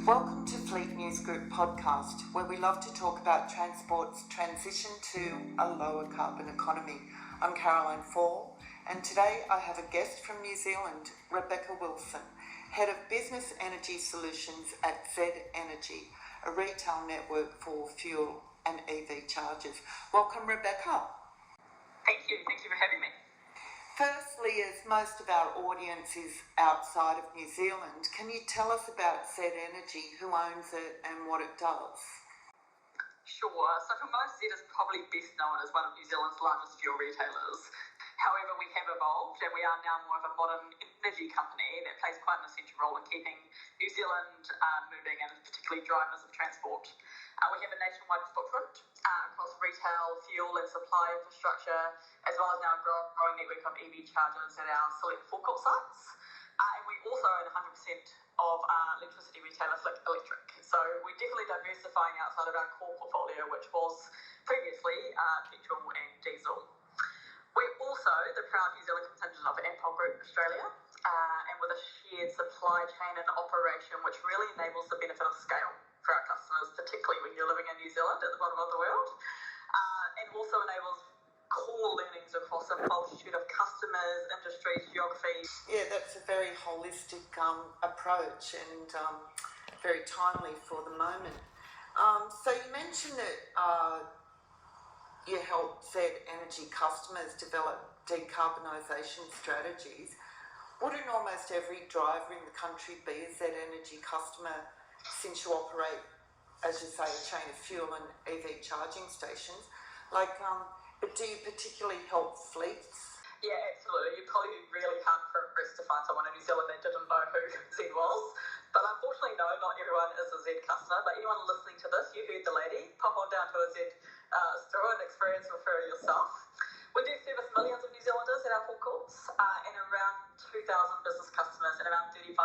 Welcome to Fleet News Group podcast, where we love to talk about transport's transition to a lower carbon economy. I'm Caroline Fall, and today I have a guest from New Zealand, Rebecca Wilson, Head of Business Energy Solutions at Z Energy, a retail network for fuel and EV chargers. Welcome, Rebecca. Thank you for having me. Firstly, as most of our audience is outside of New Zealand, can you tell us about Z Energy, who owns it and what it does? Sure. So for most, Z is probably best known as one of New Zealand's largest fuel retailers. However, we have evolved and we are now more of a modern energy company that plays quite an essential role in keeping New Zealand moving, and particularly drivers of transport. We have a nationwide footprint across retail, fuel and supply infrastructure, as well as now a growing network of EV chargers at our select forecourt sites. And we also own 100% of electricity retailer Flick Electric. So we're definitely diversifying outside of our core portfolio, which was previously petrol and diesel. We're also the proud New Zealand contingent of Ampol Group Australia, and with a shared supply chain and operation, which really enables the benefit of scale for our customers, particularly when you're living in New Zealand at the bottom of the world, and also enables core learnings across a multitude of customers, industries, geographies. Yeah, that's a very holistic approach and very timely for the moment. So you mentioned that you help Z Energy customers develop decarbonisation strategies. Wouldn't almost every driver in the country be a Z Energy customer, since you operate, as you say, a chain of fuel and EV charging stations? But do you particularly help fleets? Yeah, absolutely. You'd probably be really hard pressed to find someone in New Zealand that didn't know who Z was. But unfortunately, no, not everyone is a Z customer. But anyone listening to this, you heard the lady. Pop on down to a Z store and experience for yourself. We do service millions of New Zealanders at our forecourts, and around 2,000 business customers and around 35,000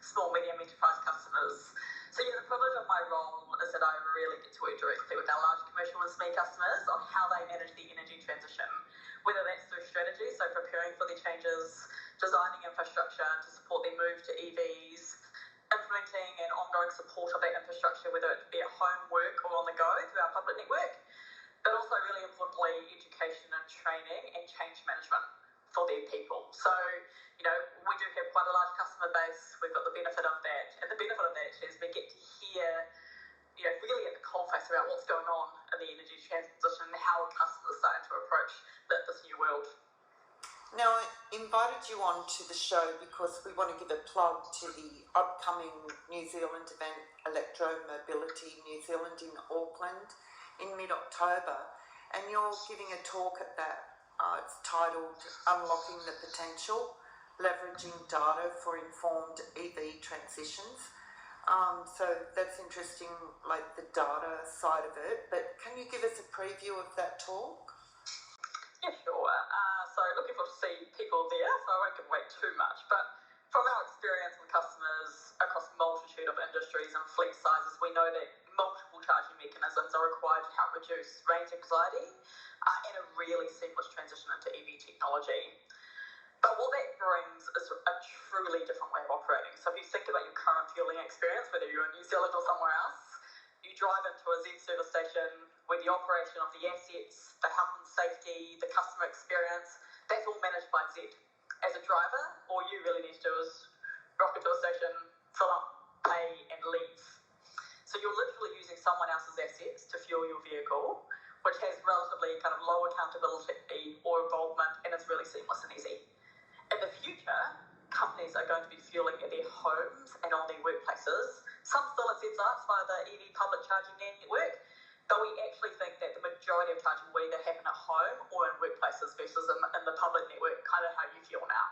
small, medium enterprise customers. So yeah, the privilege of my role is that I really get to work directly with our large commercial and SME customers on how they manage the energy transition, whether that's through strategy, so preparing for the changes, designing infrastructure to support their move to EVs, implementing and ongoing support of that infrastructure, whether it be at home, work or on the go through our public network, but also really importantly, education and training and change management for their people. So, we do have quite a large customer base. We've got the benefit of that. And the benefit of that is we get to hear, really at the coalface about what's going on in the energy transition and how customers are starting to approach this new world. Now, I invited you on to the show because we want to give a plug to the upcoming New Zealand event, Electromobility New Zealand in Auckland in mid-October. And you're giving a talk at that. It's titled Unlocking the Potential, Leveraging Data for Informed EV Transitions. So that's interesting, like the data side of it. But can you give us a preview of that talk? Yeah, sure. So looking forward to see people there, so I won't give away too much. But from our experience with customers across a multitude of industries and fleet sizes, we know that multiple charging mechanisms are required to help reduce range anxiety and a really seamless transition into EV technology. But what that brings is a truly different way of operating. So if you think about your current fueling experience, whether you're in New Zealand or somewhere else, you drive into a Z service station where the operation of the assets, the health and safety, the customer experience, that's all managed by Z. As a driver, all you really need to do is rock into a station, fill up, pay and leave. So you're literally using someone else's assets to fuel your vehicle, which has relatively kind of low accountability or involvement, and it's really seamless and easy. In the future, companies are going to be fueling at their homes and on their workplaces. Some still at Z sites via the EV public charging network, but we actually think that the majority of charging will either happen at home or in workplaces versus in the public network, kind of how you fuel now.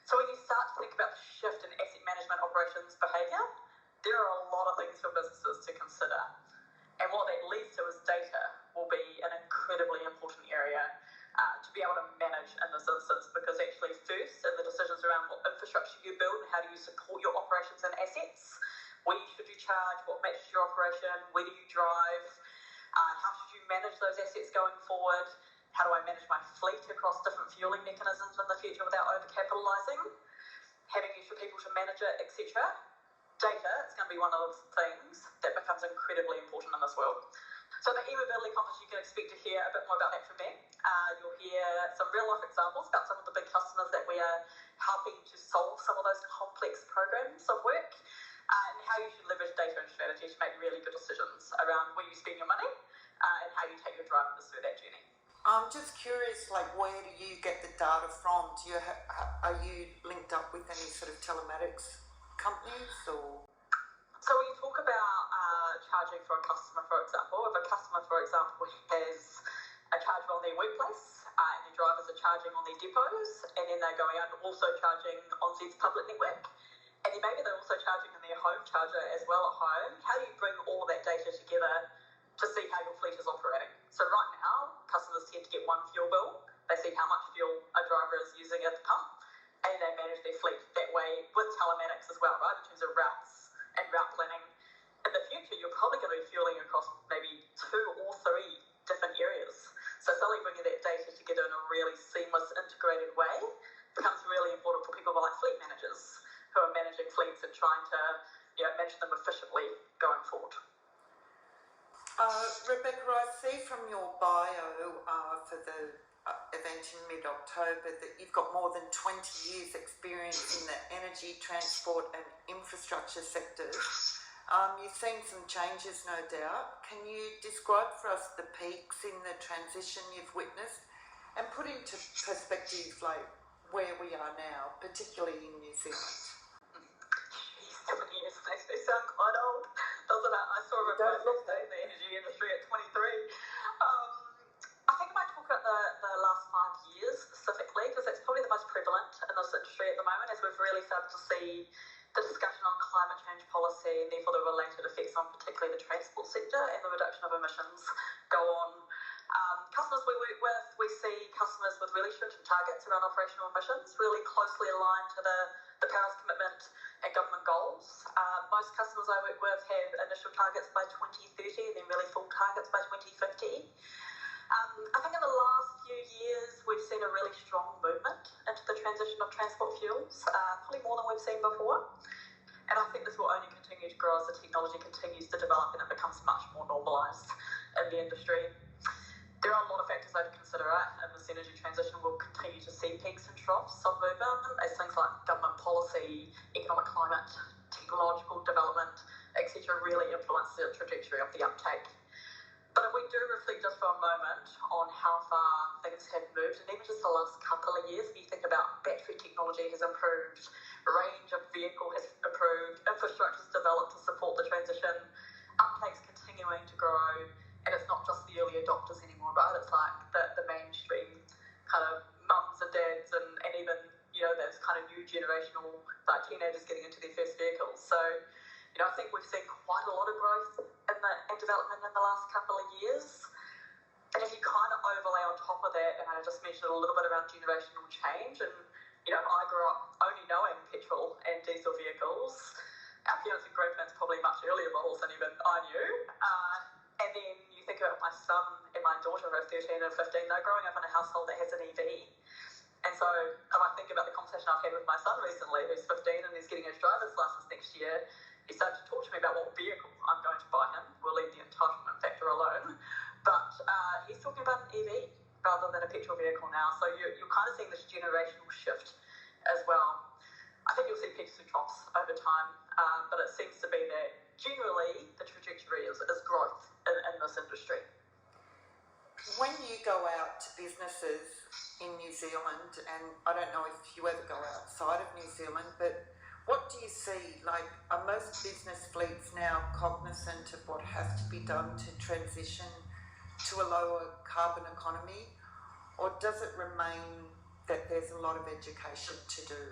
So when you start to think about the shift in asset management operations behaviour, there are a lot of things for businesses to consider. And what that leads to is data will be an incredibly important area to be able to manage in this instance, because actually first in the decisions around what infrastructure you build, how do you support your operations and assets, where should you charge, what matches your operation, where do you drive, how should you manage those assets going forward, how do I manage my fleet across different fueling mechanisms in the future without overcapitalising, having extra people to manage it, etc. data is going to be one of the things that becomes incredibly important in this world. So the e-mobility conference, you can expect to hear a bit more about that from me. You'll hear some real life examples about some of the big customers that we are helping to solve some of those complex programs of work, and how you should leverage data and strategy to make really good decisions around where you spend your money and how you take your drivers through that journey. I'm just curious, like, where do you get the data from? Are you linked up with any sort of telematics companies or? So when you talk about charging for a customer, for example, if a customer, for example, has a charger on their workplace and their drivers are charging on their depots, and then they're going out and also charging on Zed's public network, and then maybe they're also charging in their home charger as well at home, how do you bring all that data together to see how your fleet is operating? So right now, customers tend to get one fuel bill. They see how much fuel a driver is using at the pump, and they manage their fleet that way with telematics as well, right, in terms of routes and route planning. In the future, you're probably going to be fueling across maybe 2 or 3 different areas. So suddenly bringing that data together in a really seamless, integrated way becomes really important for people like fleet managers who are managing fleets and trying to manage them efficiently going forward. Rebecca, I see from your bio for the event in mid-October that you've got more than 20 years experience in the energy, transport and infrastructure sectors. You've seen some changes, no doubt. Can you describe for us the peaks in the transition you've witnessed and put into perspective like where we are now, particularly in New Zealand? 7 years makes me sound quite old, doesn't it? I saw my first day in the energy industry at 23. I think I might talk about the last 5 years specifically, because that's probably the most prevalent in this industry at the moment, as we've really started to see the discussion on climate change policy and therefore the related effects on particularly the transport sector and the reduction of emissions go on. Customers we work with, we see customers with really stringent targets around operational emissions, really closely aligned to the Paris Commitment and government goals. Most customers I work with have initial targets by 2030 and then really full targets by 2050. I think in the last few years we've seen a really strong movement into the transition of transport fuels, probably more than we've seen before. And I think this will only continue to grow as the technology continues to develop and it becomes much more normalised in the industry. There are a lot of factors I'd consider in this energy transition. We'll continue to see peaks and troughs of movement as things like government policy, economic climate, technological development, etc. really influence the trajectory of the uptake. But if we do reflect just for a moment on how far things have moved, and even just the last couple of years, if you think about battery technology has improved, range of vehicle has improved, infrastructure's developed to support the transition, uptake's continuing to grow, and it's not just the early adopters anymore, right? It's like the mainstream kind of mums and dads and even, those kind of new generational like teenagers getting into their first vehicles. So, I think we've seen quite a lot of growth in development in the last couple of years. And if you kind of overlay on top of that, and I just mentioned a little bit around generational change, and, I grew up only knowing petrol and diesel vehicles. Our parents and grandparents probably much earlier models than even I knew. And then you think about my son and my daughter who are 13 and 15, they're growing up in a household that has an EV. And so if I think about the conversation I've had with my son recently, who's 15 and is getting his driver's license next year, he started to talk to me about what vehicle I'm going to buy him. We'll leave the entitlement factor alone. But he's talking about an EV rather than a petrol vehicle now. So you're kind of seeing this generational shift as well. I think you'll see peaks and troughs over time, but it seems to be that generally the trajectory is growth in this industry. When you go out to businesses in New Zealand, and I don't know if you ever go outside of New Zealand, but what do you see? Like, are most business fleets now cognizant of what has to be done to transition to a lower carbon economy, or does it remain that there's a lot of education to do?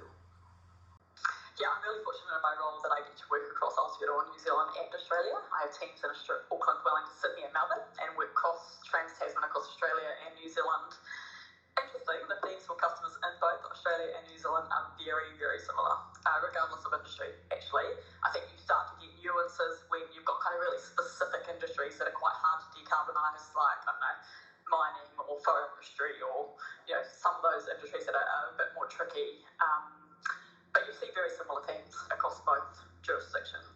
Yeah, I'm really fortunate in my role that I get to work across Aotearoa, New Zealand and Australia. I have teams in Auckland, Wellington, Sydney and Melbourne, and work across Trans-Tasman, across Australia and New Zealand. Interesting, the themes for customers in both Australia and New Zealand are very, very similar, regardless of industry, actually. I think you start to get nuances when you've got kind of really specific industries that are quite hard to decarbonise, like, I don't know, mining or forestry or, some of those industries that are a bit more tricky. But you see very similar themes across both jurisdictions.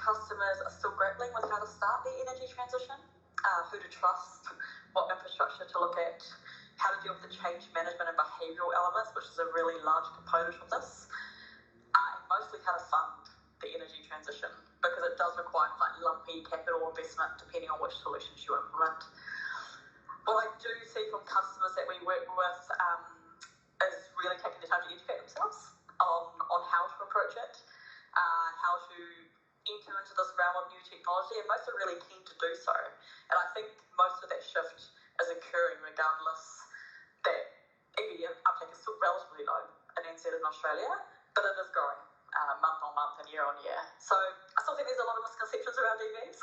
customers are still grappling with how to start their energy transition, who to trust, what infrastructure to look at, how to deal with the change management and behavioural elements, which is a really large component of this, and mostly how to fund the energy transition, because it does require quite lumpy capital investment depending on which solutions you implement. What I do see from customers that we work with is really taking the time to educate themselves on how to approach it, how to enter into this realm of new technology, and most are really keen to do so. And I think most of that shift is occurring regardless that EV uptake is still relatively low in NZ and Australia, but it is growing month on month and year on year. So I still think there's a lot of misconceptions around EVs,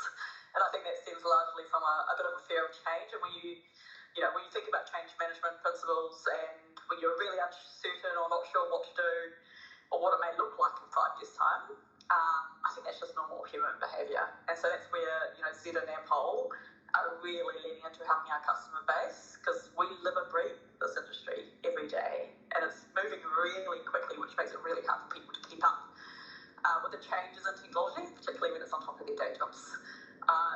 and I think that stems largely from a bit of a fear of change. And when you think about change management principles, and when you're really uncertain or not sure what to do or what it may look like in 5 years' time, I think that's just normal human behaviour. And so that's where Zed and Ampol are really leaning into helping our customer base, because we live and breathe this industry every day, and it's moving really quickly, which makes it really hard for people to keep up with the changes in technology, particularly when it's on top of their day jobs.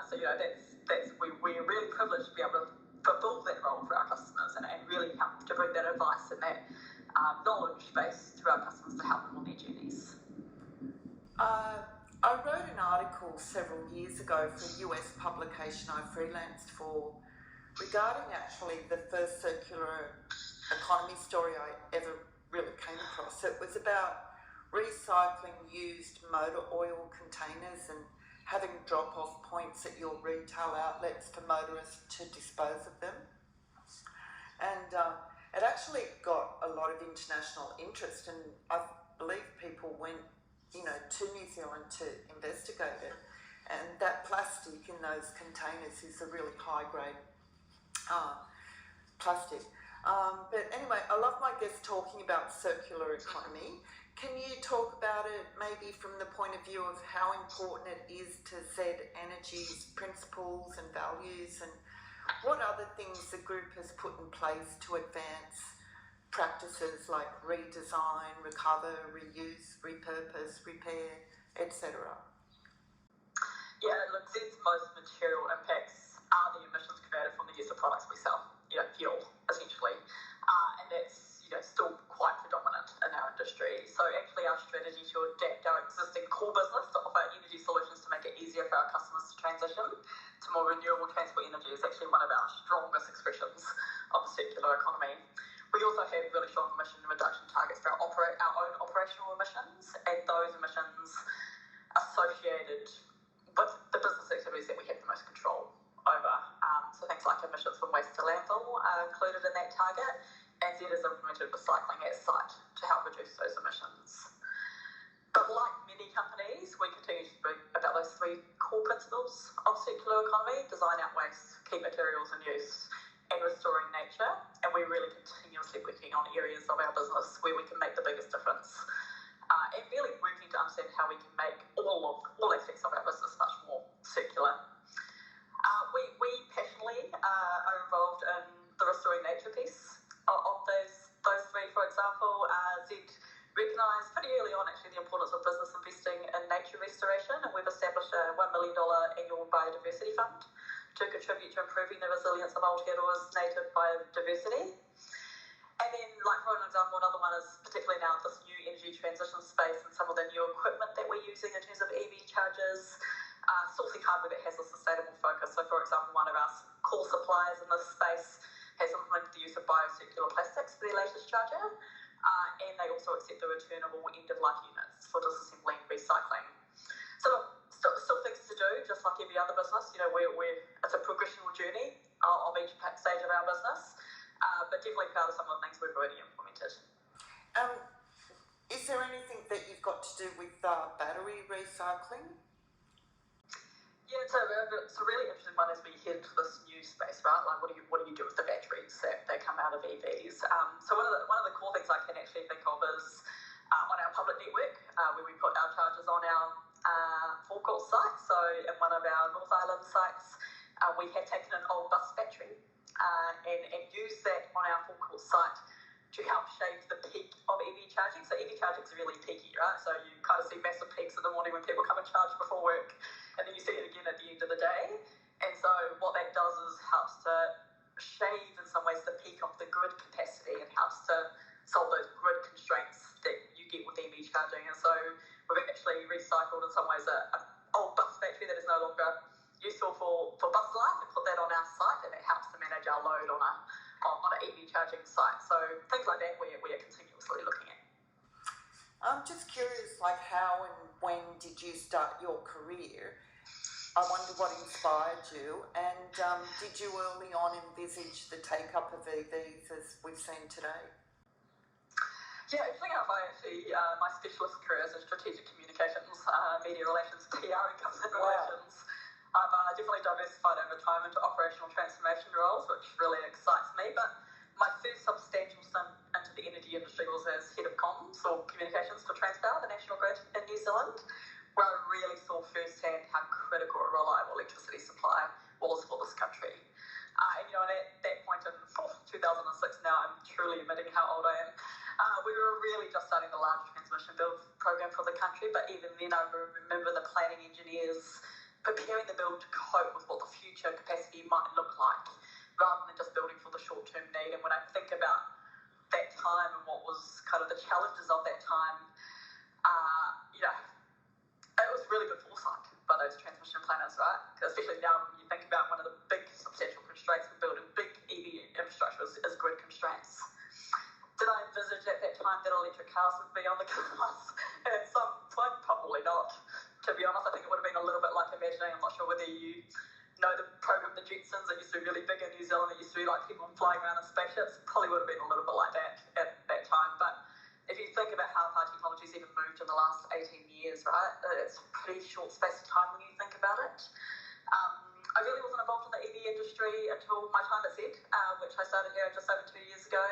So we're really privileged to be able to fulfill that role for our customers and really help to bring that advice and that knowledge base to our customers to help them on their journeys. I wrote an article several years ago for a US publication I freelanced for regarding actually the first circular economy story I ever really came across. It was about recycling used motor oil containers and having drop-off points at your retail outlets for motorists to dispose of them. And it actually got a lot of international interest, and I believe people went to New Zealand to investigate it, and that plastic in those containers is a really high-grade plastic. But anyway, I love my guest talking about circular economy. Can you talk about it maybe from the point of view of how important it is to Zed Energy's principles and values, and what other things the group has put in place to advance practices like redesign, recover, reuse, repurpose, repair, etc.? Yeah, look, Zed's most material impacts are the emissions created from the use of products we sell, fuel, essentially. And that's, still quite predominant in our industry. So actually our strategy to adapt our existing core business to offer energy solutions to make it easier for our customers to transition to more renewable transport energy is actually one of our strongest expressions of the circular economy. We also have really strong emission reduction targets for our own operational emissions, and those emissions associated with the business activities that we have the most control over. So things like emissions from waste to landfill are included in that target, and Zed has implemented recycling at site to help reduce those emissions. But like many companies, we continue to speak about those 3 core principles of circular economy: design out waste, keep materials in use, and restoring nature. And we're really continuously working on areas of our business where we can make the biggest difference, and really working to understand how we can make all aspects of our business much more circular. We passionately are involved in the restoring nature piece of those 3. For example, Zed recognised pretty early on actually the importance of business investing in nature restoration, and we've established a $1 million annual biodiversity fund to contribute to improving the resilience of Aotearoa's native biodiversity. And then, like for an example, another one is particularly now this new energy transition space and some of the new equipment that we're using in terms of EV chargers, sourcing hardware that has a sustainable focus. So for example, one of our core suppliers in this space has implemented the use of biocircular plastics for their latest charger, and they also accept the returnable end-of-life units for disassembly and recycling. So look, still things to do, just like every other business. It's a progressional journey of each stage of our business, but definitely proud of some of the things we've already implemented. Is there anything that you've got to do with battery recycling? Yeah, it's a really interesting one as we head into this new space, right? Like, what do you do with the batteries that come out of EVs? So one of the core things I can actually think of is on our public network, where we put our chargers on our forecourt site. So in one of our North Island sites, we have taken an old bus battery and used that on our forecourt site to help shave the peak of EV charging. So EV charging is really peaky, right? So you kind of see massive peaks in the morning when people come and charge before work, and then you see it again at the end of the day. And so what that does is helps to shave in some ways the peak of the grid capacity and helps to solve those grid constraints that you get with EV charging. And so we've actually recycled in some ways a old bus battery that is no longer useful for bus life and put that on our site, and it helps to manage our load on an EV charging site. So things like that we are continuously looking at. I'm just curious, like how and when did you start your career? I wonder what inspired you, and did you early on envisage the take-up of EVs as we've seen today? Yeah, interesting enough, my specialist career is in strategic communications, media relations, PR and government relations. I've definitely diversified over time into operational transformation roles, which really excites me, but my first substantial stint into the energy industry was as head of comms or communications for Transpower, the national grid in New Zealand, where I really saw firsthand how critical a reliable electricity supply was for this country. And at that point in 2006 now, I'm truly admitting how old I am, we were really just starting the large transmission build program for the country, but even then I remember the planning engineers preparing the build to cope with what the future capacity might look like, rather than just building for the short-term need. And when I think about that time and what was kind of the challenges of that time, it was really good foresight by those transmission planners, right? Especially now when you think about one of the big substantial constraints in building big EV infrastructure is grid constraints. Did I envisage at that time that electric cars would be on the cards? At some point, probably not. To be honest, I think it would have been a little bit like imagining, I'm not sure whether you know the program The Jetsons, that used to be really big in New Zealand, it used to be like people flying around in spaceships, probably would have been a little bit like that at that time. But if you think about how far technology's even moved in the last 18 years, right, it's a pretty short space of time when you think about it. I really wasn't involved in the EV industry until my time at Z, which I started here just over 2 years ago.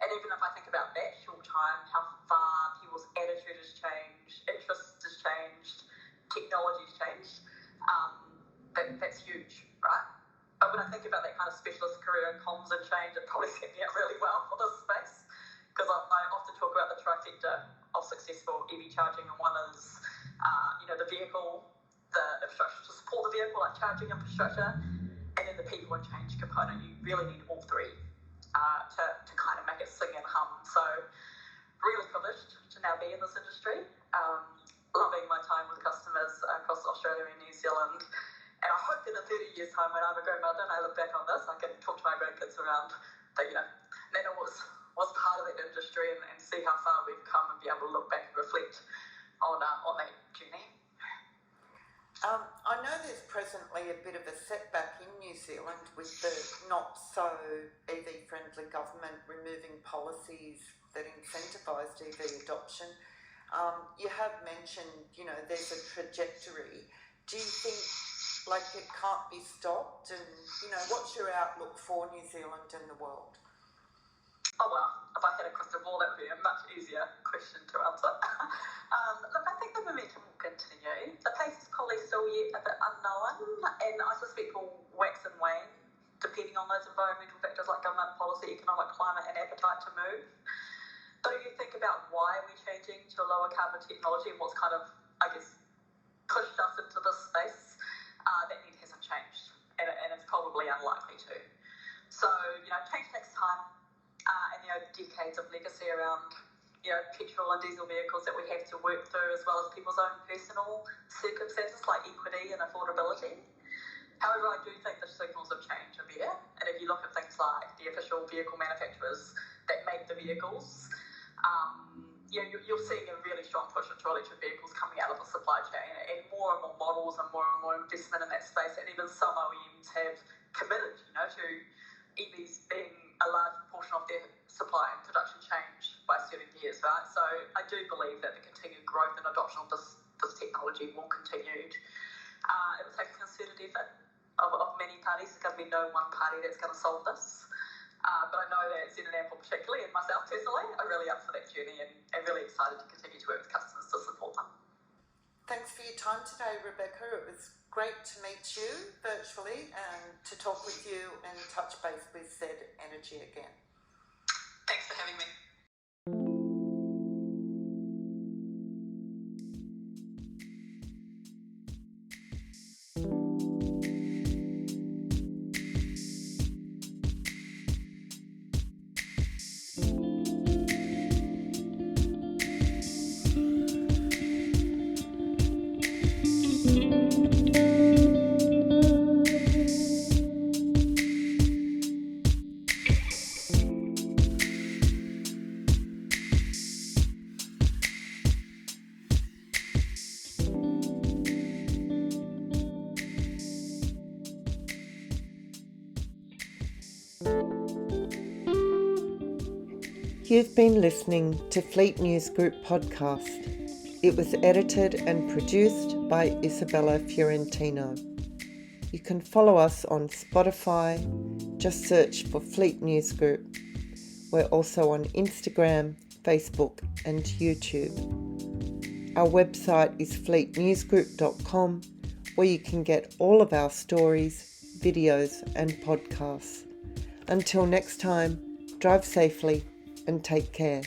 And even if I think about that short time, how far people's attitude has changed, interest has changed, technology's changed, that's huge, right? But when I think about that kind of specialist career in comms and change, it probably set me up really well for this space, because I often talk about the trifecta of successful EV charging, and one is, the vehicle, the infrastructure to support the vehicle, like charging infrastructure, and then the people and change component. You really need all three to kind of make it sing and hum. So really privileged to now be in this industry, loving my time with customers across Australia and New Zealand. And I hope that in 30 years' time, when I'm a grandmother and I look back on this, I can talk to my grandkids around that, Nana was part of that industry, and see how far we've come, and be able to look back and reflect on that journey. I know there's presently a bit of a setback in New Zealand with the not so EV-friendly government removing policies that incentivised EV adoption. You have mentioned, there's a trajectory. Do you think, it can't be stopped? And, what's your outlook for New Zealand and the world? Oh, well, if I had a crystal ball, that would be a much easier question to answer. Look, I think the momentum will continue. The pace is probably still yet a bit unknown, and I suspect will wax and wane, depending on those environmental factors like government policy, economic climate, and appetite to move. But if you think about why we're changing to a lower carbon technology and what's kind of, pushed us into this space, that need hasn't changed, and it's probably unlikely to. So, change takes time, and decades of legacy around, petrol and diesel vehicles that we have to work through, as well as people's own personal circumstances like equity and affordability. However, I do think the signals of change are there, and if you look at things like the official vehicle manufacturers that make the vehicles, you're seeing a really strong push into electric vehicles coming out of the supply chain, and more models and more investment in that space, and even some OEMs have committed, to EVs being a large portion of their supply and production change by certain years, right? So I do believe that the continued growth and adoption of this technology will continue. It will take a concerted effort of many parties. There's going to be no one party that's going to solve this. But I know that Zen and Ample particularly, and myself personally, are really up for that journey, and really excited to continue to work with customers to support them. Thanks for your time today, Rebecca. It was great to meet you virtually and to talk with you and touch base with Z Energy again. Thanks for having me. You've been listening to Fleet News Group podcast. It was edited and produced by Isabella Fiorentino. You can follow us on Spotify, just search for Fleet News Group. We're also on Instagram, Facebook and YouTube. Our website is fleetnewsgroup.com, where you can get all of our stories, videos and podcasts. Until next time, drive safely and take care.